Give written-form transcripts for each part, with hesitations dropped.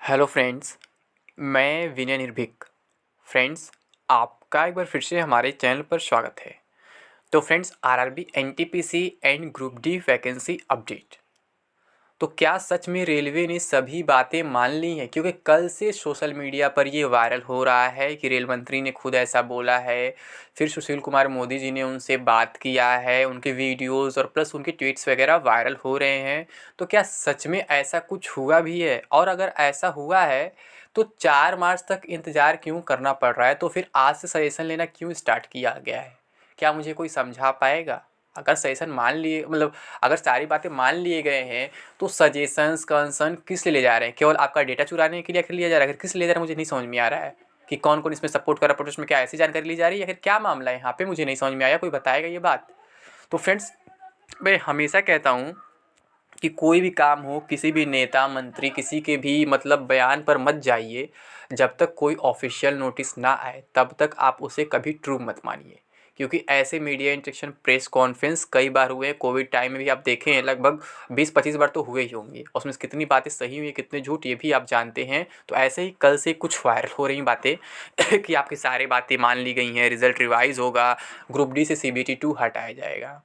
Hello friends, मैं विनय निर्भीक। Friends, आपका एक बार फिर से हमारे चैनल पर स्वागत है। तो friends, RRB NTPC and group D vacancy update. तो क्या सच में रेलवे ने सभी बातें मान ली हैं? क्योंकि कल से सोशल मीडिया पर ये वायरल हो रहा है कि रेल मंत्री ने खुद ऐसा बोला है। फिर सुशील कुमार मोदी जी ने उनसे बात किया है, उनके वीडियोस और प्लस उनके ट्वीट्स वगैरह वायरल हो रहे हैं। तो क्या सच में ऐसा कुछ हुआ भी है? और अगर ऐसा हुआ है तो 4 मार्च तक इंतज़ार क्यों करना पड़ रहा है? तो फिर आज से सजेशन लेना क्यों स्टार्ट किया गया है? क्या मुझे कोई समझा पाएगा? अगर सजेशन मान लिए अगर सारी बातें मान लिए गए हैं तो सजेशंस कंसर्न किस लिए ले जा रहे हैं? केवल आपका डेटा चुराने के लिए आखिर लिया जा रहा है? किस लिए ले जा रहा है मुझे नहीं समझ में आ रहा है कि कौन कौन इसमें सपोर्ट कर रहा है प्रोटेस्ट में। क्या ऐसी जानकारी ली जा रही है या फिर क्या मामला है यहाँ पे? मुझे नहीं समझ में आया, कोई बताएगा ये बात? तो फ्रेंड्स, मैं हमेशा कहता हूँ कि कोई भी काम हो, किसी भी नेता मंत्री किसी के भी बयान पर मत जाइए। जब तक कोई ऑफिशियल नोटिस ना आए तब तक आप उसे कभी ट्रू मत मानिए। क्योंकि ऐसे मीडिया इंटरेक्शन प्रेस कॉन्फ्रेंस कई बार हुए हैं। कोविड टाइम में भी आप देखें हैं, लगभग 20-25 बार तो हुए ही होंगे। उसमें से कितनी बातें सही हुई कितने झूठ ये भी आप जानते हैं। तो ऐसे ही कल से कुछ वायरल हो रही बातें कि आपकी सारी बातें मान ली गई हैं, रिजल्ट रिवाइज होगा, ग्रुप डी से CBT 2 हटाया जाएगा।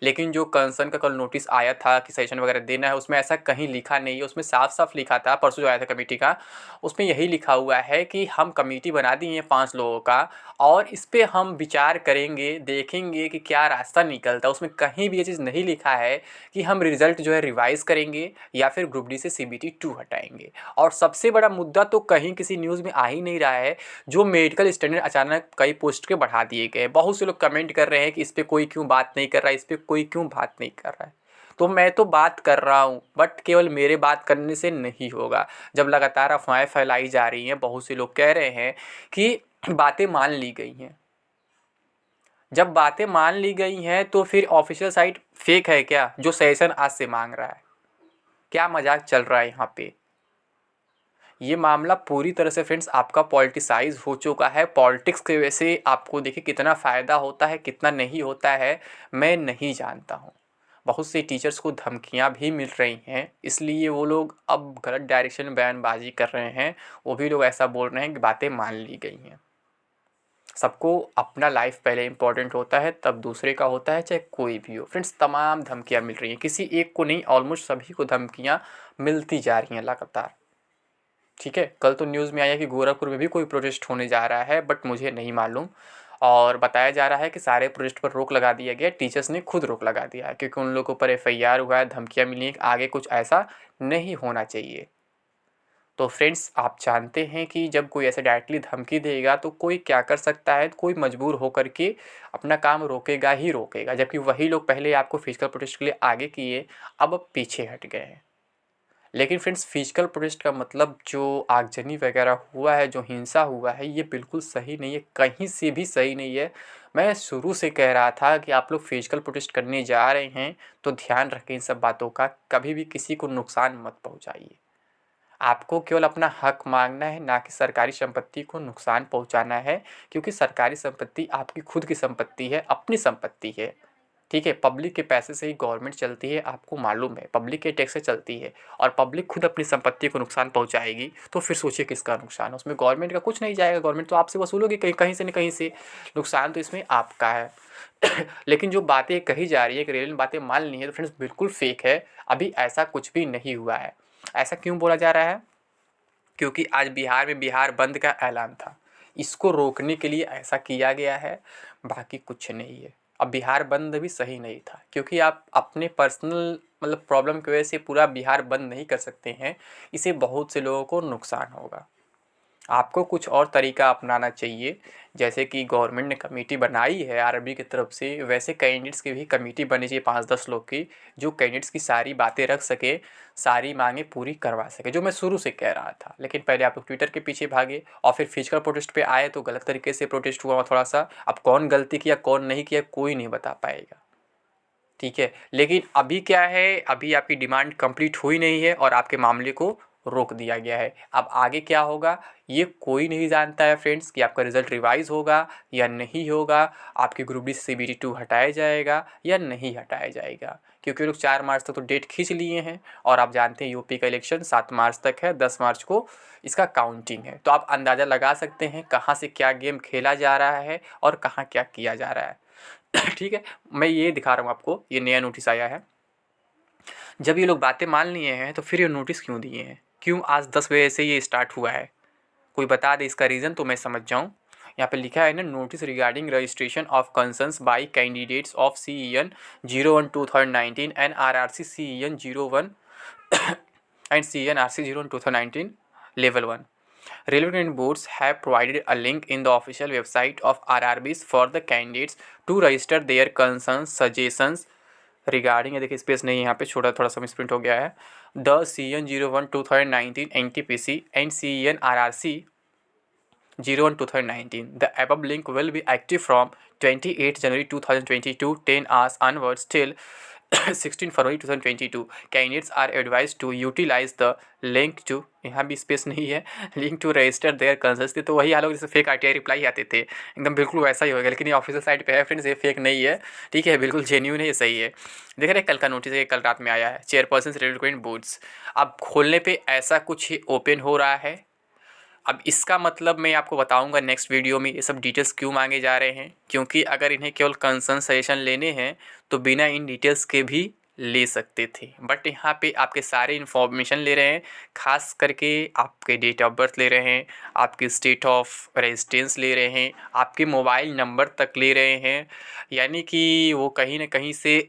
लेकिन जो कंसर्न का कल नोटिस आया था कि सजेशन वगैरह देना है, उसमें ऐसा कहीं लिखा नहीं है। उसमें साफ साफ लिखा था, परसों जो आया था कमेटी का, उसमें यही लिखा हुआ है कि हम कमेटी बना दी है 5 लोगों का और इस पे हम विचार करेंगे, देखेंगे कि क्या रास्ता निकलता है। उसमें कहीं भी ये चीज़ नहीं लिखा है कि हम रिजल्ट जो है रिवाइज़ करेंगे या फिर ग्रुप डी से CBT 2 हटाएंगे। और सबसे बड़ा मुद्दा तो कहीं किसी न्यूज़ में आ ही नहीं रहा है, जो मेडिकल स्टैंडर्ड अचानक कई पोस्ट के बढ़ा दिए गए। बहुत से लोग कमेंट कर रहे हैं कि इस पर कोई क्यों बात नहीं कर रहा है, इस पर कोई क्यों बात नहीं कर रहा है। तो मैं तो बात कर रहा हूँ, बट केवल मेरे बात करने से नहीं होगा। जब लगातार अफवाहें फैलाई जा रही हैं, बहुत से लोग कह रहे हैं कि बातें मान ली गई हैं। जब बातें मान ली गई हैं तो फिर ऑफिशियल साइट फेक है क्या, जो सेशन आज से मांग रहा है? क्या मजाक चल रहा है यहाँ पे? ये मामला पूरी तरह से फ्रेंड्स आपका पॉलिटिसाइज हो चुका है। पॉलिटिक्स की वजह से आपको देखिए कितना फ़ायदा होता है कितना नहीं होता है, मैं नहीं जानता हूँ। बहुत से टीचर्स को धमकियाँ भी मिल रही हैं, इसलिए वो लोग अब गलत डायरेक्शन में बयानबाजी कर रहे हैं। वो भी लोग ऐसा बोल रहे हैं कि बातें मान ली गई हैं। सबको अपना लाइफ पहले इंपॉर्टेंट होता है, तब दूसरे का होता है, चाहे कोई भी हो। फ्रेंड्स, तमाम धमकियाँ मिल रही हैं, किसी एक को नहीं, ऑलमोस्ट सभी को धमकियाँ मिलती जा रही हैं लगातार। ठीक है, कल तो न्यूज़ में आया कि गोरखपुर में भी कोई प्रोटेस्ट होने जा रहा है, बट मुझे नहीं मालूम। और बताया जा रहा है कि सारे प्रोटेस्ट पर रोक लगा दिया गया। टीचर्स ने खुद रोक लगा दिया है क्योंकि उन लोगों पर FIR हुआ है, धमकियाँ मिली हैं कि आगे कुछ ऐसा नहीं होना चाहिए। तो फ्रेंड्स, आप जानते हैं कि जब कोई ऐसे डायरेक्टली धमकी देगा तो कोई क्या कर सकता है, कोई मजबूर होकर के अपना काम रोकेगा ही रोकेगा। जबकि वही लोग पहले आपको फिजिकल प्रोटेस्ट के लिए आगे किए, अब पीछे हट गए हैं। लेकिन फ्रेंड्स, फिजिकल प्रोटेस्ट का मतलब जो आगजनी वगैरह हुआ है, जो हिंसा हुआ है, ये बिल्कुल सही नहीं है, कहीं से भी सही नहीं है। मैं शुरू से कह रहा था कि आप लोग फिजिकल प्रोटेस्ट करने जा रहे हैं तो ध्यान रखें इन सब बातों का, कभी भी किसी को नुकसान मत पहुंचाइए। आपको केवल अपना हक मांगना है, ना कि सरकारी संपत्ति को नुकसान पहुंचाना है। क्योंकि सरकारी संपत्ति आपकी खुद की संपत्ति है, अपनी संपत्ति है। ठीक है, पब्लिक के पैसे से ही गवर्नमेंट चलती है, आपको मालूम है, पब्लिक के टैक्स से चलती है। और पब्लिक खुद अपनी संपत्ति को नुकसान पहुंचाएगी तो फिर सोचिए किसका नुकसान है। उसमें गवर्नमेंट का कुछ नहीं जाएगा, गवर्नमेंट तो आपसे वसूलोगी कहीं कहीं से न कहीं से। नुकसान तो इसमें आपका है। लेकिन जो बातें कही जा रही है कि रेल में बातें मान ली हैं, तो फ्रेंड्स बिल्कुल फेक है। अभी ऐसा कुछ भी नहीं हुआ है। ऐसा क्यों बोला जा रहा है? क्योंकि आज बिहार में बिहार बंद का ऐलान था, इसको रोकने के लिए ऐसा किया गया है, बाकी कुछ नहीं है। अब बिहार बंद भी सही नहीं था, क्योंकि आप अपने पर्सनल प्रॉब्लम की वजह से पूरा बिहार बंद नहीं कर सकते हैं। इससे बहुत से लोगों को नुकसान होगा। आपको कुछ और तरीका अपनाना चाहिए। जैसे कि गवर्नमेंट ने कमेटी बनाई है आरआरबी की तरफ से, वैसे कैंडिडेट्स की भी कमेटी बनी चाहिए 5-10 लोग की, जो कैंडिडेट्स की सारी बातें रख सके, सारी मांगें पूरी करवा सके, जो मैं शुरू से कह रहा था। लेकिन पहले आप लोग ट्विटर के पीछे भागे और फिर फिजिकल प्रोटेस्ट पे आए तो गलत तरीके से प्रोटेस्ट हुआ थोड़ा सा। अब कौन गलती किया कौन नहीं किया कोई नहीं बता पाएगा। ठीक है, लेकिन अभी क्या है, अभी आपकी डिमांड कंप्लीट हुई नहीं है और आपके मामले को रोक दिया गया है। अब आगे क्या होगा ये कोई नहीं जानता है फ्रेंड्स, कि आपका रिज़ल्ट रिवाइज़ होगा या नहीं होगा, आपकी ग्रुप डी से CBT2 हटाया जाएगा या नहीं हटाया जाएगा, क्योंकि लोग 4 मार्च तक तो डेट खींच लिए हैं और आप जानते हैं यूपी का इलेक्शन 7 मार्च तक है, 10 मार्च को इसका काउंटिंग है। तो आप अंदाज़ा लगा सकते हैं कहाँ से क्या गेम खेला जा रहा है और कहाँ क्या किया जा रहा है। ठीक है, मैं ये दिखा रहा हूँ आपको, ये नया नोटिस आया है। जब ये लोग बातें मान लिए हैं तो फिर ये नोटिस क्यों दिए हैं, क्यों आज 10 बजे से ये स्टार्ट हुआ है, कोई बता दे इसका रीज़न तो मैं समझ जाऊँ। यहाँ पे लिखा है ना, notice regarding registration of concerns bye candidates of CEN 01/2019 and RRC CEN 01 and CNRC 01/2019 Level 1. Relevant boards have provided a link in the official website of RRBs for the candidates to register their concerns, suggestions regarding, ये देखिए space नहीं है यहाँ पे, छोटा थोड़ा सा misprint हो गया है, the CN 01/2019 NTPC and CEN RRC 01/2019. The above link will be active from 28 January 2022 10 hours onwards till 16 February 2022. Candidates are advised to utilize the link to, यहाँ भी स्पेस नहीं है, link to register their concerns. तो वही हाल हो जैसे fake RTI reply आते थे, एकदम बिल्कुल वैसा ही होगा, लेकिन ये ऑफिशियल साइट पे है फ्रेंड्स, ये फेक नहीं है, ठीक है, बिल्कुल जेन्यून है, ये सही है। देख रहे कल का नोटिस है, कल रात में आया है, चेयरपर्सन रेलिवेंट बोर्ड्स। अब खोलने पे ऐसा कुछ ओपन हो रहा है। अब इसका मतलब मैं आपको बताऊंगा नेक्स्ट वीडियो में ये सब डिटेल्स क्यों मांगे जा रहे हैं, क्योंकि अगर इन्हें केवल कंसर्न सजेशन लेने हैं तो बिना इन डिटेल्स के भी ले सकते थे, बट यहाँ पे आपके सारे इन्फॉर्मेशन ले रहे हैं, खास करके आपके डेट ऑफ बर्थ ले रहे हैं, आपके स्टेट ऑफ रेजिडेंस ले रहे हैं, आपके मोबाइल नंबर तक ले रहे हैं, यानी कि वो कहीं ना कहीं से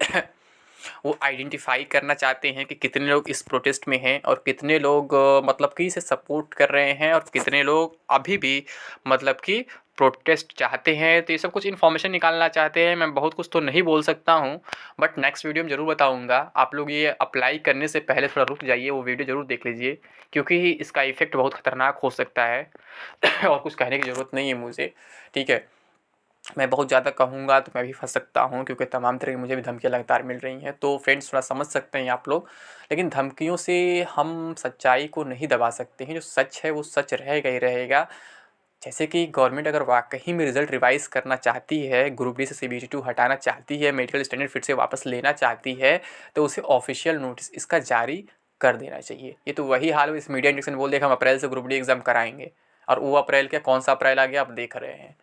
वो आइडेंटिफाई करना चाहते हैं कि कितने लोग इस प्रोटेस्ट में हैं और कितने लोग मतलब कि इसे सपोर्ट कर रहे हैं और कितने लोग अभी भी मतलब कि प्रोटेस्ट चाहते हैं। तो ये सब कुछ इन्फॉर्मेशन निकालना चाहते हैं। मैं बहुत कुछ तो नहीं बोल सकता हूँ, बट नेक्स्ट वीडियो में ज़रूर बताऊँगा। आप लोग ये अप्लाई करने से पहले थोड़ा रुक जाइए, वो वीडियो ज़रूर देख लीजिए, क्योंकि इसका इफ़ेक्ट बहुत ख़तरनाक हो सकता है। और कुछ कहने की ज़रूरत नहीं है मुझे, ठीक है। मैं बहुत ज़्यादा कहूँगा तो मैं भी फंस सकता हूँ, क्योंकि तमाम तरह की मुझे भी धमकियाँ लगातार मिल रही हैं। तो फ्रेंड्स थोड़ा समझ सकते हैं आप लोग, लेकिन धमकियों से हम सच्चाई को नहीं दबा सकते हैं। जो सच है वो सच रहेगा ही रहेगा। जैसे कि गवर्नमेंट अगर वाकई में रिज़ल्ट रिवाइज़ करना चाहती है, ग्रुप डी से CBT2 हटाना चाहती है, मेडिकल स्टैंडर्ड फिर से वापस लेना चाहती है, तो उसे ऑफिशियल नोटिस इसका जारी कर देना चाहिए। ये तो वही हाल इस मीडिया इंडक्शन बोल देगा हम अप्रैल से ग्रुप डी एग्ज़ाम कराएंगे, और वो अप्रैल क्या कौन सा अप्रैल आ गया आप देख रहे हैं।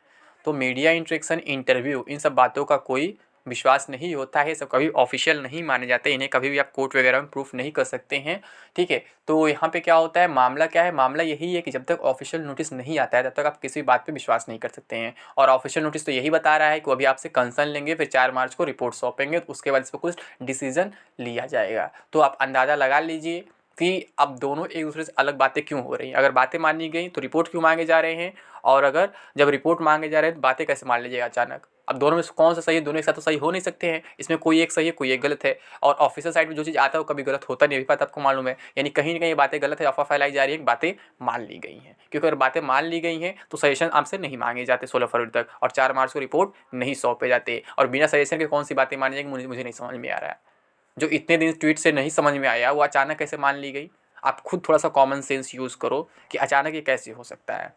तो मीडिया इंटरेक्शन, इंटरव्यू, इन सब बातों का कोई विश्वास नहीं होता है, सब कभी ऑफिशियल नहीं माने जाते, इन्हें कभी भी आप कोर्ट वगैरह में प्रूफ नहीं कर सकते हैं, ठीक है। तो यहाँ पे क्या होता है, मामला क्या है, मामला यही है कि जब तक ऑफिशियल नोटिस नहीं आता है तब तक आप किसी बात पे विश्वास नहीं कर सकते हैं। और ऑफिशियल नोटिस तो यही बता रहा है कि अभी आपसे कंसर्न लेंगे, फिर 4 मार्च को रिपोर्ट सौंपेंगे, तो उसके बाद इस पर कुछ डिसीजन लिया जाएगा। तो आप अंदाज़ा लगा लीजिए कि अब दोनों एक दूसरे से अलग बातें क्यों हो रही हैं। अगर बातें मानी गई तो रिपोर्ट क्यों मांगे जा रहे हैं, और अगर जब रिपोर्ट मांगे जा रहे हैं तो बातें कैसे मान लीजिएगा अचानक। अब दोनों में से कौन सा सही है, दोनों एक साथ तो सही हो नहीं सकते हैं, इसमें कोई एक सही है कोई एक गलत है। और ऑफिशियल साइड में जो चीज़ आता है वो कभी गलत होता नहीं, अभी बात आपको मालूम है। यानी कहीं ना कहीं ये बातें गलत है, अफवाह फैलाई जा रही है, बातें मान ली गई हैं। क्योंकि अगर बातें मान ली गई हैं तो सजेशन आपसे नहीं मांगे जाते 16 फरवरी तक, और 4 मार्च को रिपोर्ट नहीं सौंपे जाते। और बिना सजेशन के कौन सी बातें मानी जाएंगी मुझे नहीं समझ में आ रहा है। जो इतने दिन ट्वीट से नहीं समझ में आया वो अचानक कैसे मान ली गई। आप खुद थोड़ा सा कॉमन सेंस यूज़ करो कि अचानक ये कैसे हो सकता है।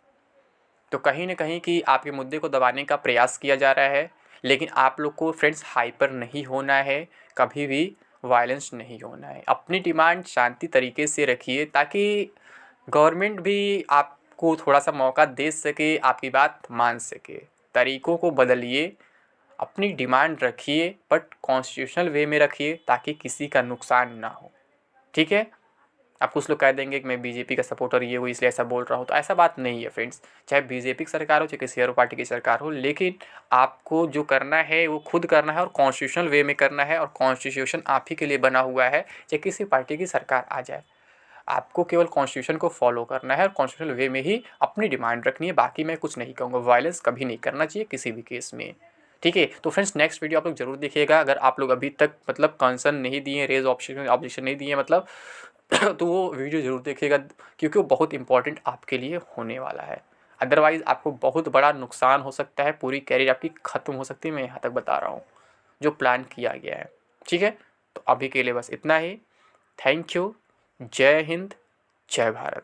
तो कहीं न कहीं कि आपके मुद्दे को दबाने का प्रयास किया जा रहा है, लेकिन आप लोग को फ्रेंड्स हाइपर नहीं होना है, कभी भी वायलेंस नहीं होना है। अपनी डिमांड शांति तरीके से रखिए, ताकि गवर्नमेंट भी आपको थोड़ा-सा मौका दे सके, आपकी बात मान सके। तरीकों को बदलिए, अपनी डिमांड रखिए, बट कॉन्स्टिट्यूशनल वे में रखिए, ताकि किसी का नुकसान ना हो, ठीक है? अब कुछ लोग कह देंगे कि मैं बीजेपी का सपोर्टर ये हूँ इसलिए ऐसा बोल रहा हूँ, तो ऐसा बात नहीं है फ्रेंड्स। चाहे बीजेपी की सरकार हो चाहे किसी और पार्टी की सरकार हो, लेकिन आपको जो करना है वो खुद करना है और कॉन्स्टिट्यूशनल वे में करना है। और कॉन्स्टिट्यूशन आप ही के लिए बना हुआ है, चाहे किसी पार्टी की सरकार आ जाए। आपको केवल कॉन्स्टिट्यूशन को फॉलो करना है और कॉन्स्टिट्यूशनल वे में ही अपनी डिमांड रखनी है। बाकी मैं कुछ नहीं कहूँगा, वायलेंस कभी नहीं करना चाहिए किसी भी केस में, ठीक है। तो फ्रेंड्स नेक्स्ट वीडियो आप लोग जरूर देखिएगा। अगर आप लोग अभी तक मतलब कंसर्न नहीं दिए, रेज ऑब्जेक्शन नहीं दिए मतलब तो वो वीडियो ज़रूर देखिएगा, क्योंकि वो बहुत इंपॉर्टेंट आपके लिए होने वाला है। अदरवाइज़ आपको बहुत बड़ा नुकसान हो सकता है, पूरी कैरियर आपकी ख़त्म हो सकती है, मैं यहाँ तक बता रहा हूँ जो प्लान किया गया है, ठीक है। तो अभी के लिए बस इतना ही। थैंक यू, जय हिंद, जय भारत।